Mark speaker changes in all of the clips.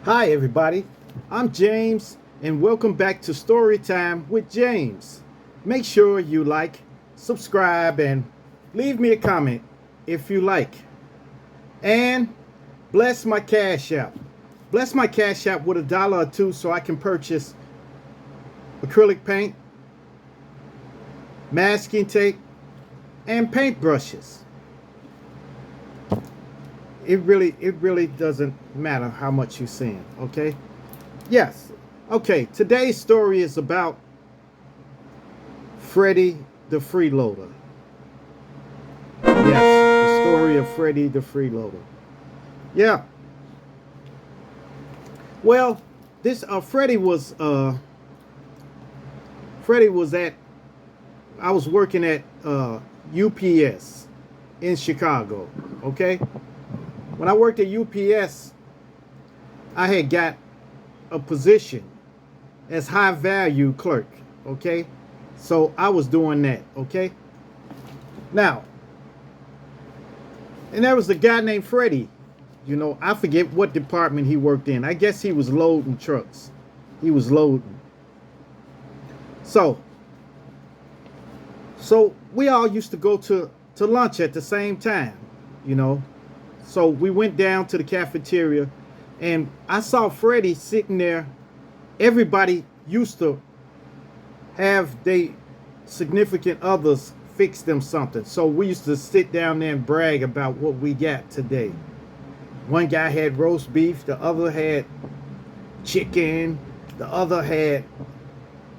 Speaker 1: Hi, everybody. I'm James, and welcome back to Storytime with James. Make sure you like, subscribe, and leave me a comment if you like. And bless my Cash App. Bless my Cash App with $1 or two so I can purchase acrylic paint, masking tape, and paintbrushes. It really doesn't matter how much you send, okay? Yes. Okay, today's story is about Freddy the Freeloader. Yes, the story of Freddy the Freeloader. Yeah. Well, this Freddy was at I was working at UPS in Chicago, okay? When I worked at UPS, I had got a position as high value clerk, okay? So I was doing that, okay? Now, and there was a guy named Freddy. I forget what department he worked in. I guess he was loading trucks. He was loading. So, so we all used to go to lunch at the same time, you know. So we went down to the cafeteria and I saw Freddy sitting there. Everybody used to have they significant others fix them something. So we used to sit down there and brag about what we got today. One guy had roast beef, the other had chicken, the other had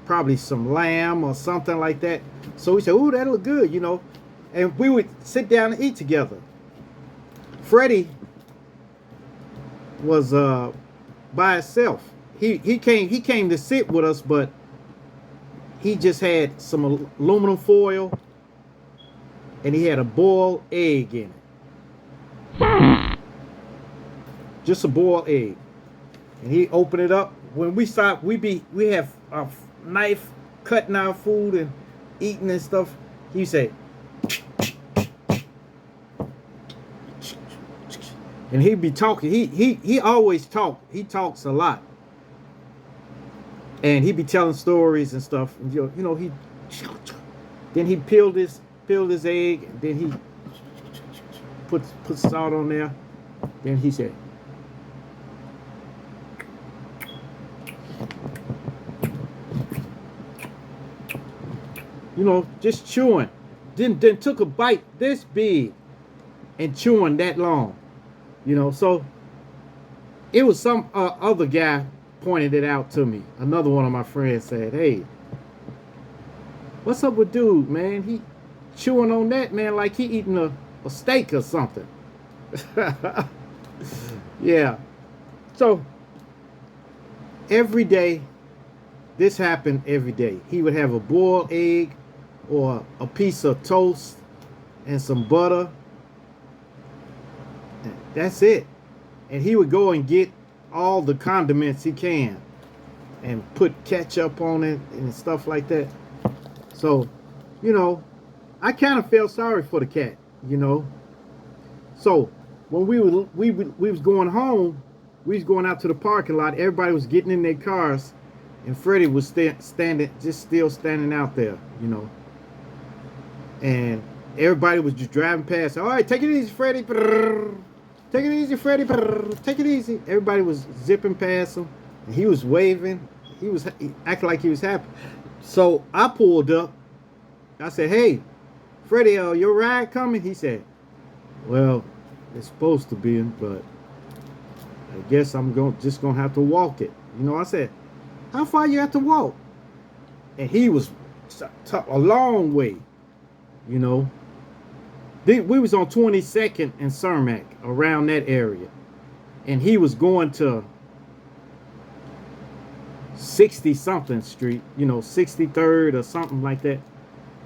Speaker 1: probably some lamb or something like that. So we said, "Ooh, that look good," and we would sit down and eat together. Freddie was by himself. He came to sit with us, but he just had some aluminum foil and he had a boiled egg in it. Just a boiled egg. And he opened it up. When we stop, we have a knife cutting our food and eating and stuff. He said, and he'd be talking. He always talk. He talks a lot. And he'd be telling stories and stuff. And he then he peeled his egg, and then he put salt on there. Then he said, just chewing. Then took a bite this big and chewing that long. So it was some other guy pointed it out to me. Another one of my friends said, "Hey, what's up with dude, man? He chewing on that, man, like he eating a steak or something." Yeah. So every day, this happened every day. He would have a boiled egg or a piece of toast and some butter. That's it. And he would go and get all the condiments he can and put ketchup on it and stuff like that. So, I kind of felt sorry for the cat. So when we was going home, we was going out to the parking lot. Everybody was getting in their cars, and Freddie was still standing out there. And everybody was just driving past. "All right, take it easy, Freddie. Take it easy, Freddie. Take it easy." Everybody was zipping past him, and he was waving. He acting like he was happy. So I pulled up. I said, "Hey, Freddie, your ride coming?" He said, "Well, it's supposed to be, but I guess I'm just gonna have to walk it." I said, "How far you have to walk?" And he was a long way. We was on 22nd and Cermak, around that area, and he was going to 60 something street, 63rd or something like that.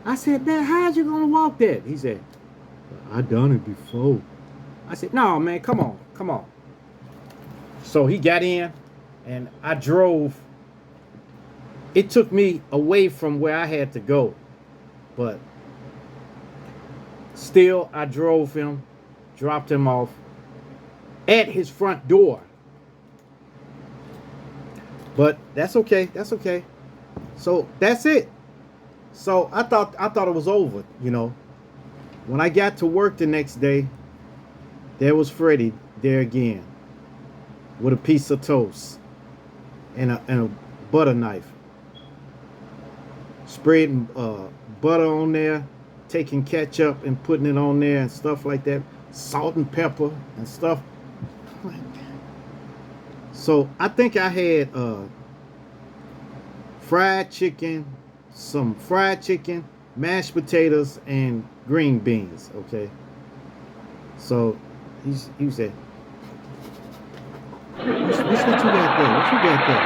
Speaker 1: I said, "Man, how's you gonna walk that?" He said, "I done it before." I said, "No, man, come on." So he got in, and I drove. It took me away from where I had to go, but still, I drove him, dropped him off at his front door. But that's okay. That's okay. So that's it. So I thought it was over, you know. When I got to work the next day, there was Freddy there again with a piece of toast and a butter knife, spreading butter on there, taking ketchup and putting it on there and stuff like that, salt and pepper and stuff. So I think I had fried chicken, some fried chicken, mashed potatoes, and green beans. Okay. So he said, what's what you got there? What you got there?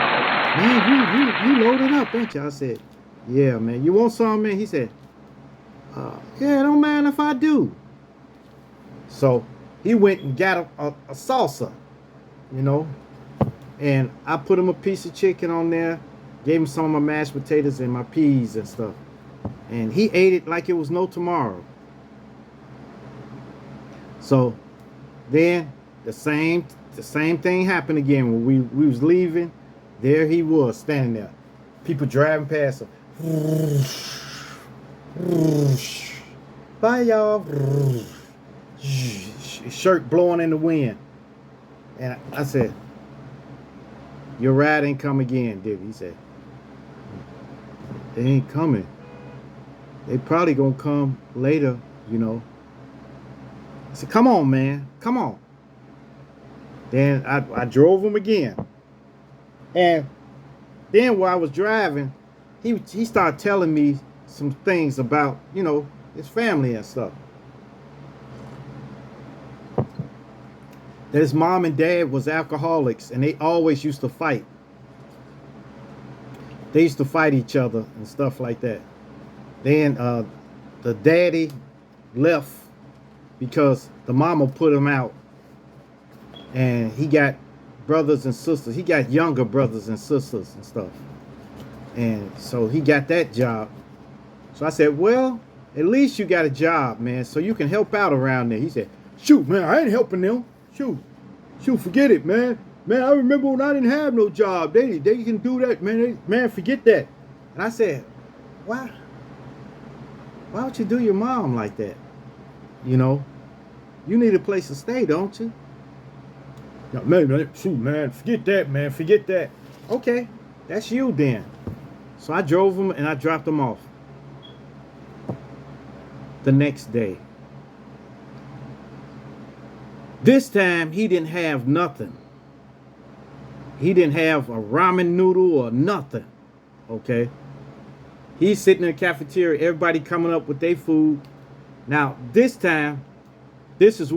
Speaker 1: Man, you loaded up, ain't you? I said, yeah, man. You want some, man? He said, yeah, don't mind if I do. So he went and got a salsa, you know, and I put him a piece of chicken on there, gave him some of my mashed potatoes and my peas and stuff, and he ate it like it was no tomorrow. So then the same thing happened again when we was leaving. There he was standing there, people driving past him. Bye y'all. Shirt blowing in the wind. And I said, your ride ain't come again, did he? Said, they ain't coming. They probably gonna come later, you know. I said, come on, man, come on. Then I drove him again. And then while I was driving, he started telling me some things about, you know, his family and stuff. That his mom and dad was alcoholics and they always used to fight. They used to fight each other and stuff like that. Then the daddy left because the mama put him out, and he got brothers and sisters. He got younger brothers and sisters and stuff. And so he got that job. So I said, well, at least you got a job, man, so you can help out around there. He said, shoot, man, I ain't helping them. Shoot, forget it, man. Man, I remember when I didn't have no job. They can do that, man. Man, forget that. And I said, why would you do your mom like that? You know, you need a place to stay, don't you? No, man, shoot, man, forget that, man, forget that. Okay, that's you then. So I drove him and I dropped him off. The next day. This time he didn't have nothing. He didn't have a ramen noodle or nothing. Okay. He's sitting in the cafeteria, everybody coming up with their food. Now this time, this is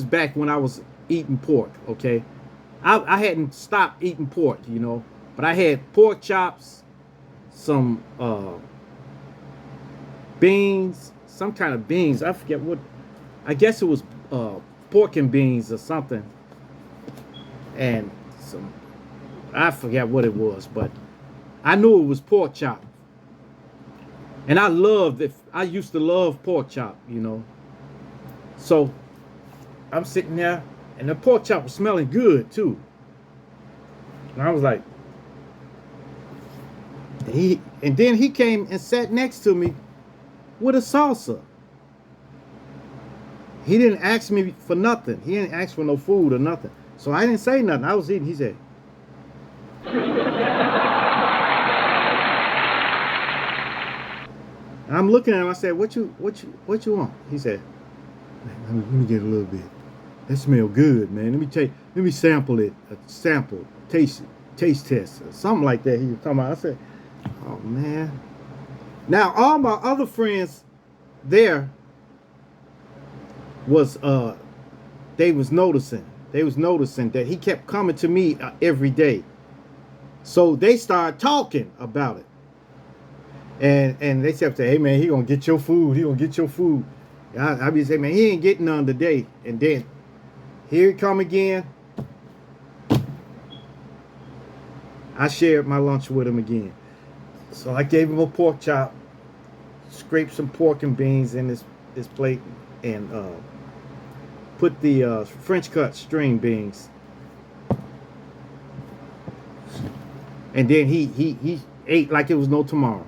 Speaker 1: back when I was eating pork. Okay. I hadn't stopped eating pork, you know, but I had pork chops, some beans, some kind of beans. I forget what, I guess it was pork and beans or something, and some, I forget what it was, but I knew it was pork chop. And I loved it. I used to love pork chop, you know. So I'm sitting there and the pork chop was smelling good too. And I was like, and then he came and sat next to me with a salsa. He didn't ask me for nothing. He didn't ask for no food or nothing. So I didn't say nothing. I was eating. He said, and I'm looking at him. I said, what you want? He said, let me get a little bit. That smell good, man. Let me sample it. Taste test, or something like that. He was talking about. I said, oh man. Now all my other friends there was they was noticing that he kept coming to me every day. So they started talking about it, and they said, hey man, he gonna get your food, I be saying, man, he ain't getting none today. And then here he come again. I shared my lunch with him again. So I gave him a pork chop, scraped some pork and beans in this plate, and put the French cut string beans And then he ate like it was no tomorrow.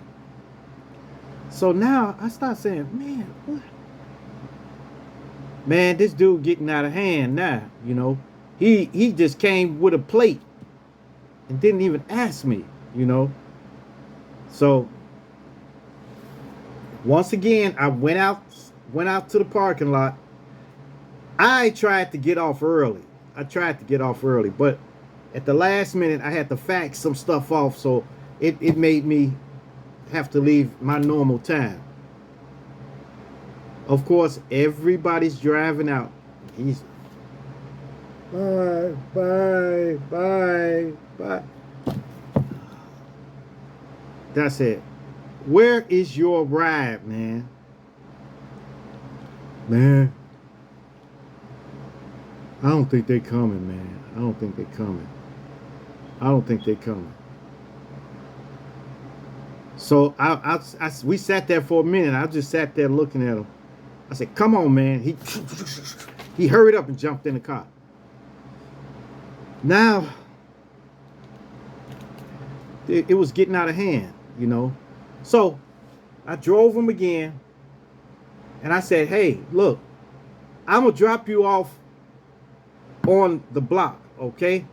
Speaker 1: So now I start saying, man, what? Man, this dude getting out of hand now, you know. He just came with a plate and didn't even ask me, you know. So once again, I went out to the parking lot. I tried to get off early. But at the last minute, I had to fax some stuff off, so it made me have to leave my normal time. Of course, everybody's driving out. He's bye, bye, bye, bye. That's it. Where is your ride, man? Man, I don't think they coming, man. I don't think they coming. So we sat there for a minute. I just sat there looking at him. I said, "Come on, man." He hurried up and jumped in the car. Now it was getting out of hand, you know. So I drove him again, and I said, "Hey, look, I'm gonna drop you off on the block, okay?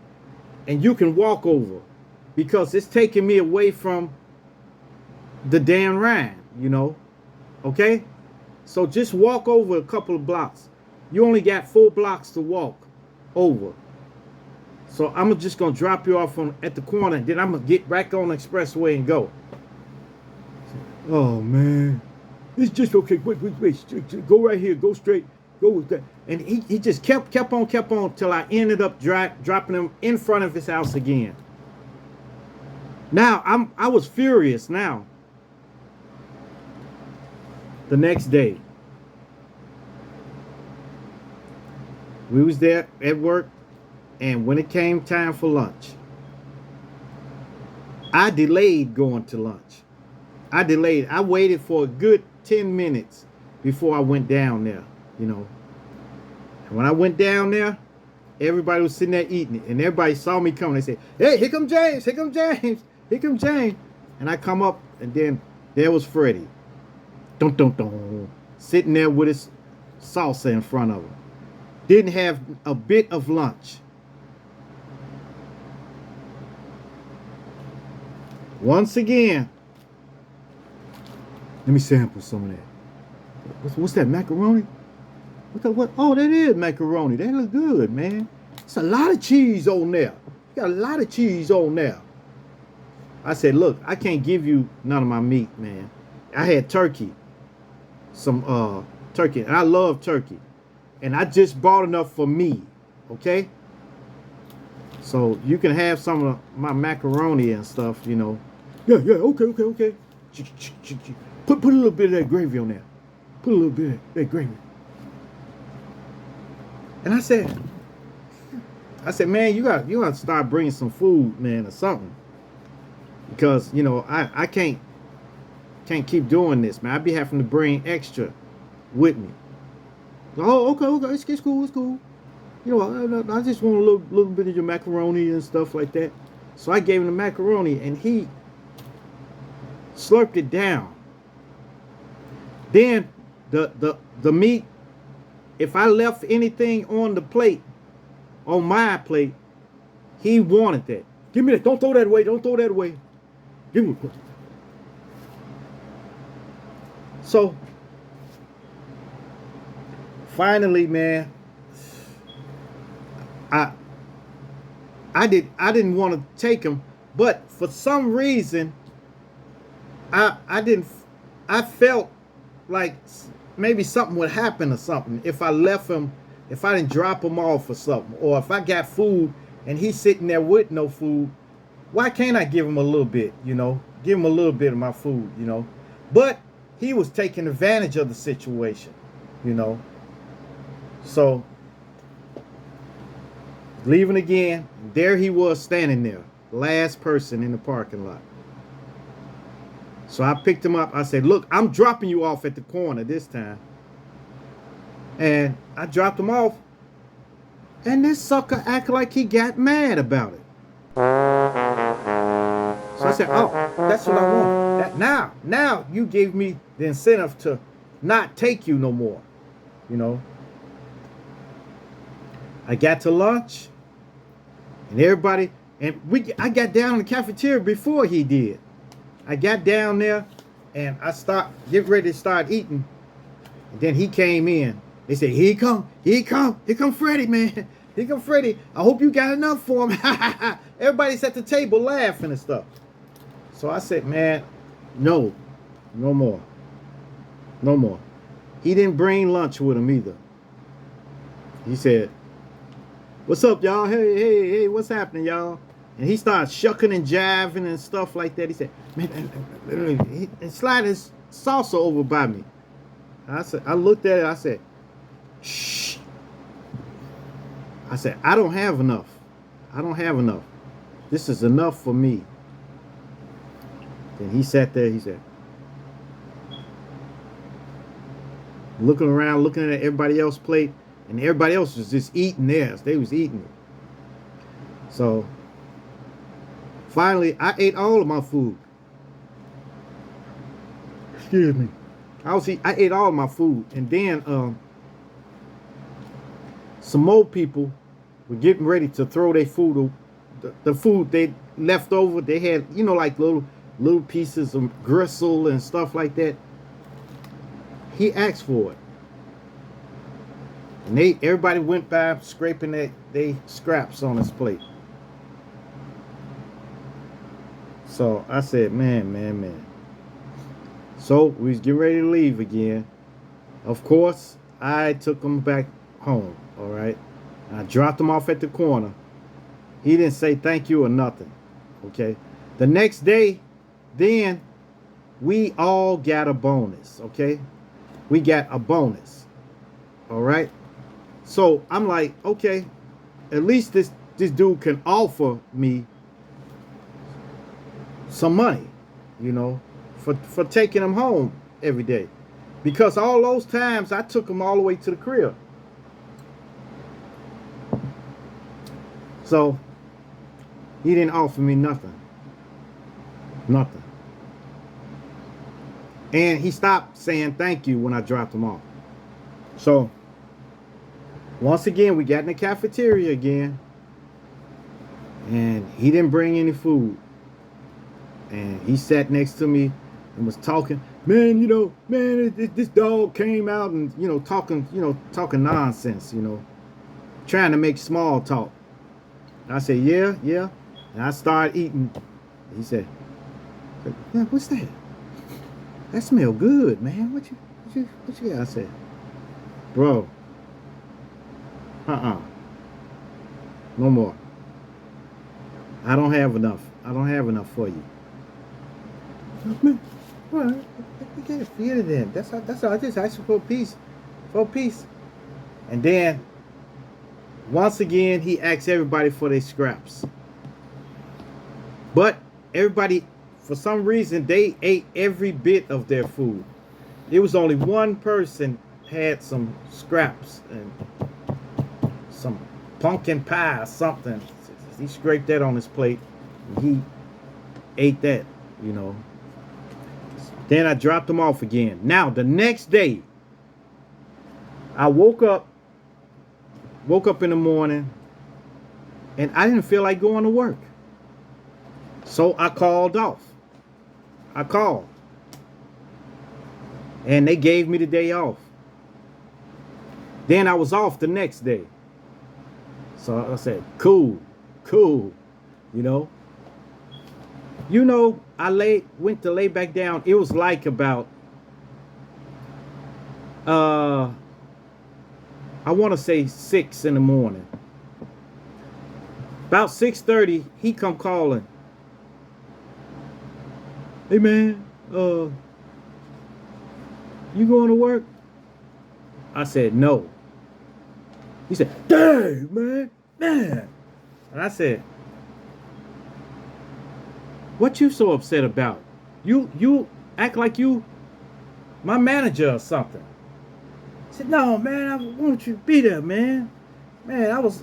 Speaker 1: And you can walk over because it's taking me away from the damn ride, you know, okay? So just walk over a couple of blocks. You only got 4 blocks to walk over. So I'm just gonna drop you off at the corner, then I'm gonna get back on the expressway and go." Oh man, it's just okay. Wait. Go right here. Go straight. Go with that. And he just kept on till I ended up dropping him in front of his house again. Now I was furious. Now the next day, we was there at work, and when it came time for lunch, I delayed going to lunch. I waited for a good 10 minutes before I went down there, you know. And when I went down there, everybody was sitting there eating it, and everybody saw me coming. They said, "Hey, here come James, here come James, here come James." And I come up, and then there was Freddy. Dun, dun, dun, sitting there with his salsa in front of him. Didn't have a bit of lunch. Once again, let me sample some of that. What's that, macaroni? What? Oh, that is macaroni. That look good, man. It's a lot of cheese on there. You got a lot of cheese on there. I said, "Look, I can't give you none of my meat, man. I had turkey. Some turkey. And I love turkey. And I just bought enough for me. Okay? So you can have some of my macaroni and stuff, you know." Yeah, okay. Put a little bit of that gravy on there. Put a little bit of that gravy. And I said, "Man, you got to start bringing some food, man, or something, because you know I can't keep doing this, man. I be having to bring extra with me." "Oh, okay, it's cool. You know, I just want a little bit of your macaroni and stuff like that." So I gave him the macaroni, and he slurped it down. Then the meat, if I left anything on the plate, on my plate, he wanted that. "Give me that. Don't throw that away. Give me it." So finally, man, I didn't want to take him, but for some reason I felt like maybe something would happen or something if I left him, if I didn't drop him off or something, or if I got food and he's sitting there with no food. Why can't I give him a little bit, you know? Give him a little bit of my food, you know? But he was taking advantage of the situation, you know? So leaving again, there he was standing there, last person in the parking lot. So I picked him up. I said, "Look, I'm dropping you off at the corner this time." And I dropped him off, and this sucker acted like he got mad about it. I said, oh, that's what I want. Now you gave me the incentive to not take you no more. You know. I got to lunch, and everybody, I got down in the cafeteria before he did. I got down there, and I get ready to start eating, and then he came in. They said, here he come Freddy, man. Here come Freddy. I hope you got enough for him. Everybody's at the table laughing and stuff. So I said, man, no more. No more. He didn't bring lunch with him either. He said, what's up, y'all? Hey, what's happening, y'all? And he started shucking and jiving and stuff like that. He said, man, and slide his salsa over by me. I looked at it, I said, shh. I said, I don't have enough. This is enough for me. Then he sat there, he said, looking around, looking at everybody else's plate, and everybody else was just eating theirs. They was eating it. So finally, I ate all of my food. Excuse me. I ate all of my food, and then some more people were getting ready to throw their food, the food they left over. They had, you know, like little pieces of gristle and stuff like that. He asked for it, and everybody went by scraping they scraps on his plate. So I said, man. So we was getting ready to leave again. Of course, I took him back home, all right? I dropped him off at the corner. He didn't say thank you or nothing, okay? The next day, then, we all got a bonus, okay? We got a bonus, all right? So I'm like, okay, at least this dude can offer me some money, you know, for taking him home every day. Because all those times I took him all the way to the crib. So he didn't offer me nothing. And he stopped saying thank you when I dropped him off. So once again, we got in the cafeteria again, and he didn't bring any food. And he sat next to me and was talking, man, this dog came out and, talking nonsense, trying to make small talk. I said, yeah. And I started eating. He said, man, what's that? That smell good, man. What you got? I said, bro, no more. I don't have enough for you. Man, well, you can't feed it then. That's all. I just asked for a piece. And then once again, he asked everybody for their scraps. But everybody, for some reason, they ate every bit of their food. It was only one person had some scraps and some pumpkin pie or something. He scraped that on his plate, and he ate that, Then I dropped him off again. Now, the next day, I woke up in the morning, and I didn't feel like going to work. So I called off. And they gave me the day off. Then I was off the next day. So I said, cool. I went to lay back down. It was like about I want to say 6 in the morning. About 6:30, he come calling. Hey man, you going to work? I said no. He said, dang, man. And I said, what you so upset about? You act like you my manager or something. I said, no, man, I want you to be there, man. Man, I was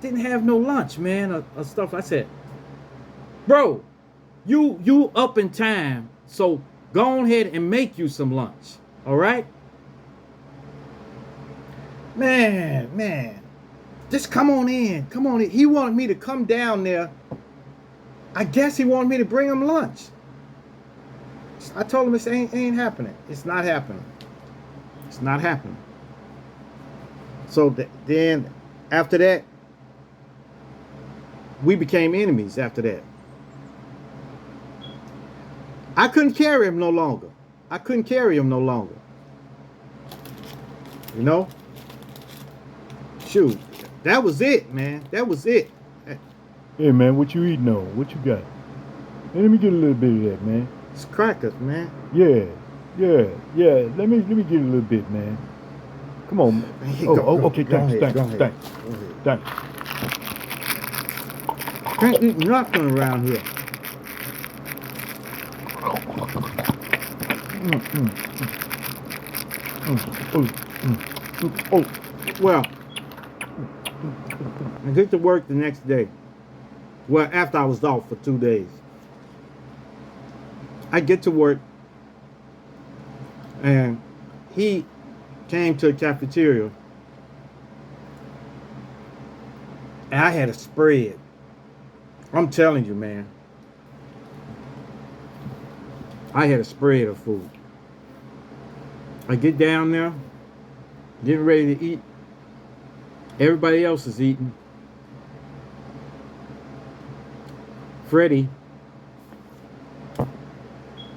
Speaker 1: didn't have no lunch, man, or stuff. I said, bro, You up in time, so go ahead and make you some lunch. All right? Man. Just come on in. Come on in. He wanted me to come down there. I guess he wanted me to bring him lunch. I told him this ain't happening. It's not happening. It's not happening. So then after that, we became enemies after that. I couldn't carry him no longer. I couldn't carry him no longer. You know? Shoot. That was it, man. That was it.
Speaker 2: Hey, man, what you eating on? What you got? Hey, let me get a little bit of that, man.
Speaker 1: It's crackers, man.
Speaker 2: Yeah. Let me get a little bit, man. Come on. Okay, thanks.
Speaker 1: Can't eat nothing around here. Well, I get to work the next day. Well, after I was off for 2 days. I get to work, and he came to the cafeteria, and I had a spread. I'm telling you, man. I had a spread of food. I get down there, getting ready to eat. Everybody else is eating. Freddy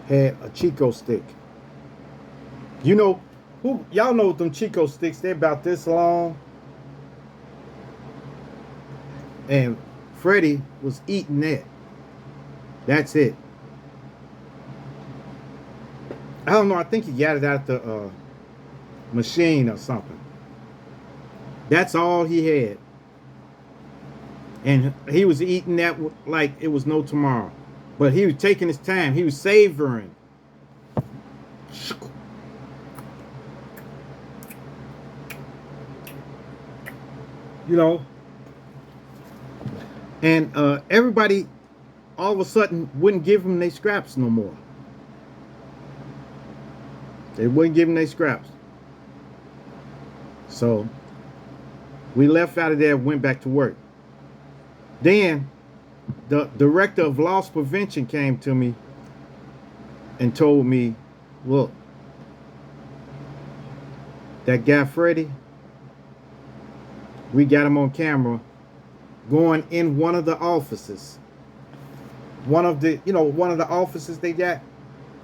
Speaker 1: had a Chico stick. You know, y'all know them Chico sticks, they're about this long. And Freddy was eating that. That's it. I don't know, I think he got it out the machine or something. That's all he had. And he was eating that like it was no tomorrow. But he was taking his time. He was savoring. You know. And everybody all of a sudden wouldn't give him their scraps no more. They wouldn't give him their scraps. So we left out of there and went back to work. Then the director of loss prevention came to me and told me, look, that guy Freddy, we got him on camera going in one of the offices. One of the offices they got,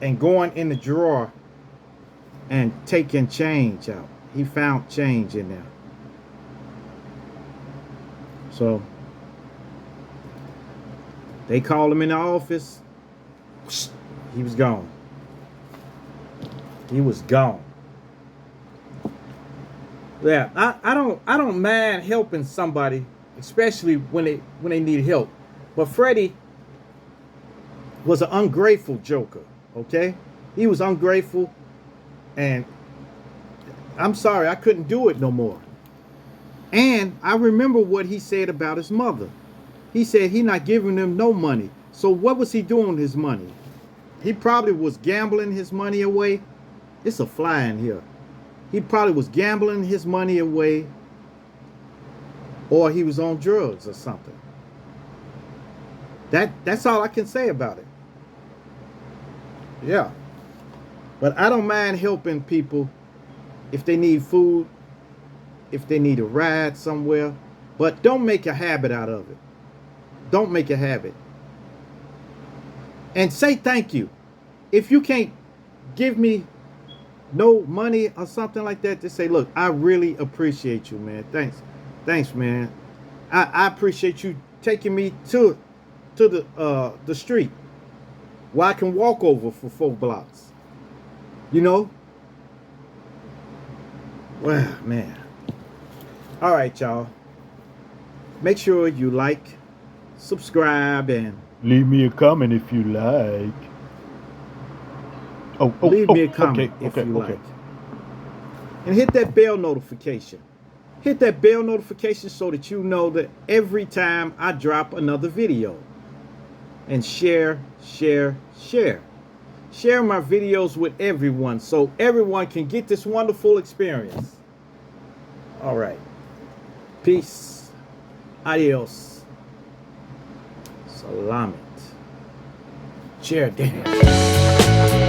Speaker 1: and going in the drawer and taking change out. He found change in there. So they called him in the office. He was gone. He was gone. Yeah, I don't mind helping somebody, especially when they need help. But Freddy was an ungrateful joker, okay? He was ungrateful, and I'm sorry, I couldn't do it no more. And I remember what he said about his mother. He said he not giving them no money. So what was he doing with his money? He probably was gambling his money away. It's a fly in here. He probably was gambling his money away, or he was on drugs or something. That's all I can say about it. Yeah. But I don't mind helping people if they need food, if they need a ride somewhere, but don't make a habit out of it. Don't make a habit. And say thank you. If you can't give me no money or something like that, just say, look, I really appreciate you, man. Thanks, man. I appreciate you taking me to the street where I can walk over for 4 blocks. You know? Well, man. All right, y'all. Make sure you like, subscribe, and
Speaker 2: leave me a comment if you like.
Speaker 1: Leave me a comment if you like. And hit that bell notification. Hit that bell notification so that you know that every time I drop another video. and share, share, share. Share my videos with everyone so everyone can get this wonderful experience. All right. Peace. Adios. Salamat. Chair dance.